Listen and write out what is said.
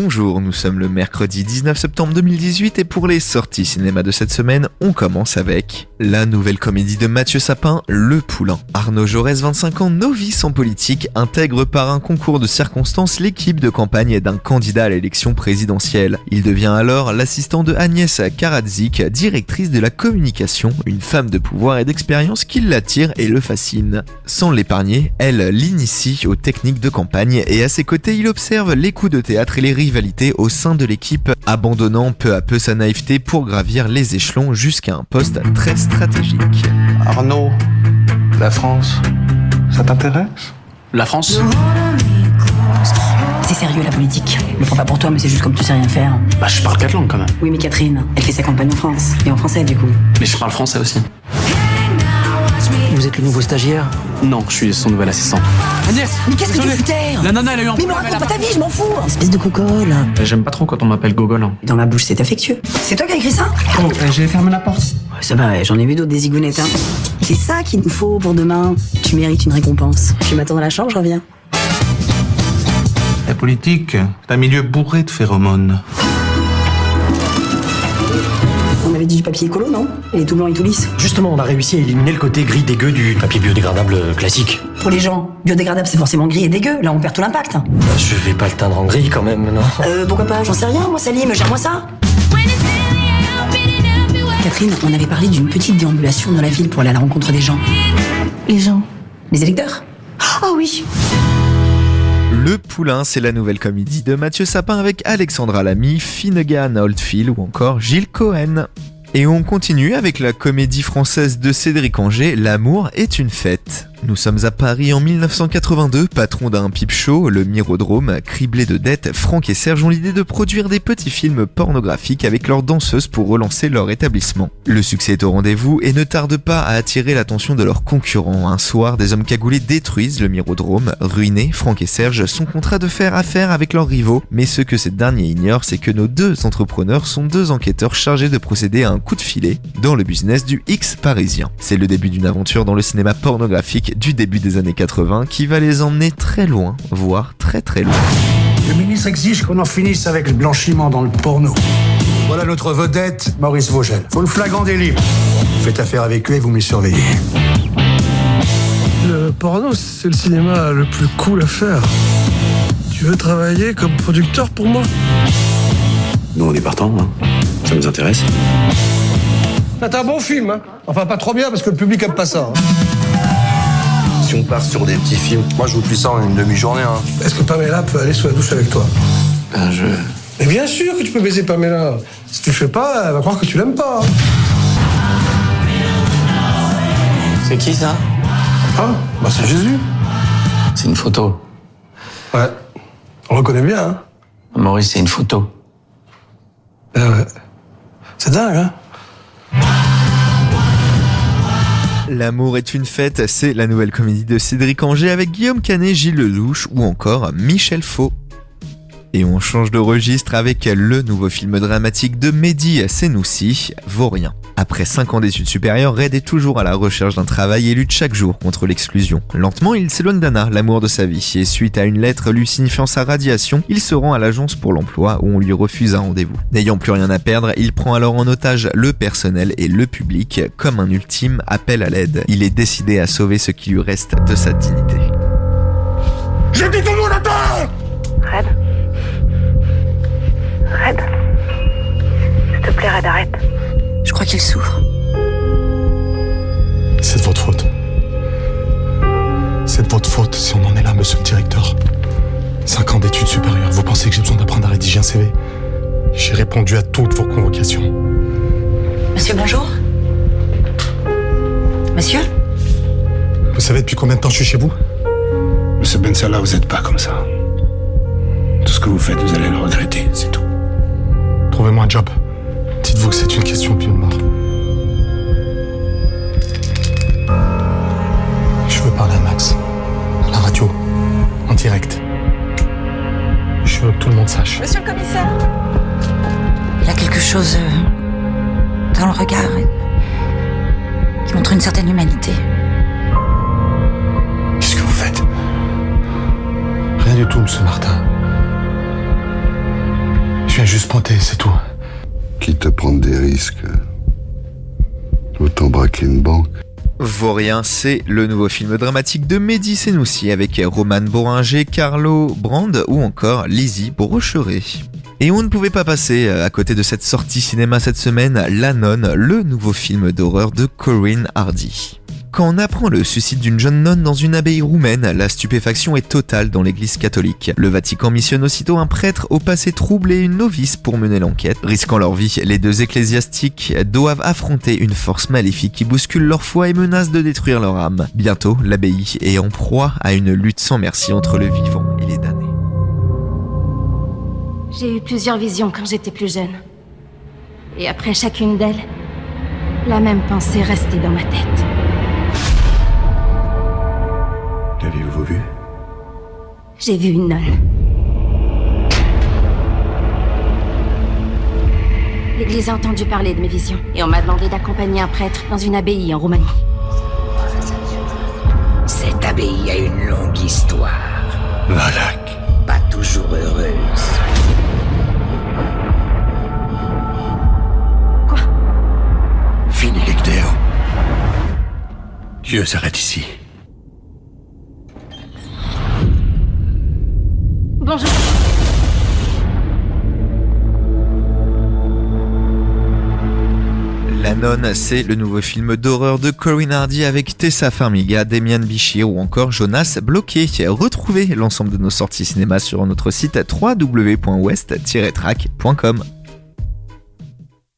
Bonjour, nous sommes le mercredi 19 septembre 2018 et pour les sorties cinéma de cette semaine, on commence avec la nouvelle comédie de Mathieu Sapin, Le Poulain. Arnaud Jaurès, 25 ans, novice en politique, intègre par un concours de circonstances l'équipe de campagne d'un candidat à l'élection présidentielle. Il devient alors l'assistant de Agnès Karadzik, directrice de la communication, une femme de pouvoir et d'expérience qui l'attire et le fascine. Sans l'épargner, elle l'initie aux techniques de campagne et à ses côtés, il observe les coups de théâtre et les rivalités au sein de l'équipe, abandonnant peu à peu sa naïveté pour gravir les échelons jusqu'à un poste très stratégique. Arnaud, la France, ça t'intéresse ? La France ? C'est sérieux la politique. Je le prends pas pour toi, mais c'est juste comme tu sais rien faire. Bah je parle 4 langues quand même. Oui, mais Catherine, elle fait sa campagne en France. Et en français du coup. Mais je parle français aussi. Vous êtes le nouveau stagiaire ? Non, je suis son nouvel assistant. Agnès ! Mais qu'est-ce que tu foutais ? La nana elle a eu un Mais me problème. raconte pas ta vie, je m'en fous. Espèce de cocole. J'aime pas trop quand on m'appelle Gogol. Hein. Dans ma bouche, c'est affectueux. C'est toi qui as écrit ça ? J'ai fermé la porte. Ça va, j'en ai vu d'autres des zigounettes. Hein. C'est ça qu'il nous faut pour demain. Tu mérites une récompense. Tu m'attends dans la chambre, je reviens. La politique, c'est un milieu bourré de phéromones. On avait dit du papier écolo, non ? Il est tout blanc et tout lisse. Justement, on a réussi à éliminer le côté gris dégueu du papier biodégradable classique. Pour les gens, biodégradable c'est forcément gris et dégueu. Là, on perd tout l'impact. Je vais pas le teindre en gris quand même, non ? Pourquoi pas ? J'en sais rien, moi, Salim, gère-moi ça. Catherine, on avait parlé d'une petite déambulation dans la ville pour aller à la rencontre des gens. Les gens. Les électeurs ? Oh oui. Le Poulain, c'est la nouvelle comédie de Mathieu Sapin avec Alexandra Lamy, Finnegan Oldfield ou encore Gilles Cohen. Et on continue avec la comédie française de Cédric Angers, L'amour est une fête. Nous sommes à Paris en 1982, patron d'un pipe show, le Mirodrome, criblé de dettes, Franck et Serge ont l'idée de produire des petits films pornographiques avec leurs danseuses pour relancer leur établissement. Le succès est au rendez-vous et ne tarde pas à attirer l'attention de leurs concurrents. Un soir, des hommes cagoulés détruisent le Mirodrome. Ruinés, Franck et Serge sont contraints de faire affaire avec leurs rivaux, mais ce que ces derniers ignorent, c'est que nos deux entrepreneurs sont deux enquêteurs chargés de procéder à un coup de filet dans le business du X parisien. C'est le début d'une aventure dans le cinéma pornographique du début des années 80 qui va les emmener très loin, voire très très loin. Le ministre exige qu'on en finisse avec le blanchiment dans le porno. Voilà notre vedette, Maurice Vogel. Faut le flagrant délit. Faites affaire avec eux et vous me les surveillez. Le porno, c'est le cinéma le plus cool à faire. Tu veux travailler comme producteur pour moi ? Nous, on est partants, hein. Ça nous intéresse. C'est un bon film, hein. Enfin, pas trop bien parce que le public aime pas ça. Hein. Si on part sur des petits films, moi je vous plie ça en une demi-journée. Hein. Est-ce que Pamela peut aller sous la douche avec toi ? Ben, Mais bien sûr que tu peux baiser Pamela. Si tu le fais pas, elle va croire que tu l'aimes pas. C'est qui ça ? Ah, bah c'est Jésus. C'est une photo. Ouais, on le reconnaît bien, hein. Maurice, c'est une photo. Ouais. C'est dingue, hein. L'amour est une fête, c'est la nouvelle comédie de Cédric Angers avec Guillaume Canet, Gilles Lelouch ou encore Michel Faux. Et on change de registre avec le nouveau film dramatique de Mehdi Senoussi, Vaurien. Après 5 ans d'études supérieures, Red est toujours à la recherche d'un travail et lutte chaque jour contre l'exclusion. Lentement, il s'éloigne d'Anna, l'amour de sa vie, et suite à une lettre lui signifiant sa radiation, il se rend à l'agence pour l'emploi où on lui refuse un rendez-vous. N'ayant plus rien à perdre, il prend alors en otage le personnel et le public comme un ultime appel à l'aide. Il est décidé à sauver ce qui lui reste de sa dignité. J'ai dit tout le monde attend ! Red. Red. S'il te plaît, Red, arrête. Je crois qu'il souffre. C'est de votre faute. C'est de votre faute si on en est là, monsieur le directeur. 5 ans d'études supérieures, vous pensez que j'ai besoin d'apprendre à rédiger un CV ? J'ai répondu à toutes vos convocations. Monsieur, bonjour. Monsieur ? Vous savez depuis combien de temps je suis chez vous ? Monsieur Bensala, vous êtes pas comme ça. Tout ce que vous faites, vous allez le regretter, c'est tout. Trouvez-moi un job. Dites-vous que c'est une question de vie ou de mort. Je veux parler à Max. À la radio. En direct. Je veux que tout le monde sache. Monsieur le commissaire. Il a quelque chose dans le regard qui montre une certaine humanité. Qu'est-ce que vous faites ? Rien du tout, monsieur Martin. juste pointer, c'est tout. Quitte à prendre des risques, autant braquer une banque. Vaurien, c'est le nouveau film dramatique de Mehdi Senoussi avec Roman Boringer, Carlo Brand ou encore Lizzie Brocheret. Et on ne pouvait pas passer à côté de cette sortie cinéma cette semaine, La Nonne, le nouveau film d'horreur de Corinne Hardy. Quand on apprend le suicide d'une jeune nonne dans une abbaye roumaine, la stupéfaction est totale dans l'église catholique. Le Vatican missionne aussitôt un prêtre au passé troublé et une novice pour mener l'enquête. Risquant leur vie, les deux ecclésiastiques doivent affronter une force maléfique qui bouscule leur foi et menace de détruire leur âme. Bientôt, l'abbaye est en proie à une lutte sans merci entre le vivant et les damnés. J'ai eu plusieurs visions quand j'étais plus jeune. Et après chacune d'elles, la même pensée restait dans ma tête. Qu'avez-vous vu? J'ai vu une nonne. L'église a entendu parler de mes visions et on m'a demandé d'accompagner un prêtre dans une abbaye en Roumanie. Cette abbaye a une longue histoire. Valak. Pas toujours heureuse. Quoi? Fini l'Ectéo. Dieu s'arrête ici. Bonjour. La Nonne, c'est le nouveau film d'horreur de Corinne Hardy avec Tessa Farmiga, Demian Bichir ou encore Jonas Bloqué. Retrouvez l'ensemble de nos sorties cinéma sur notre site www.west-track.com.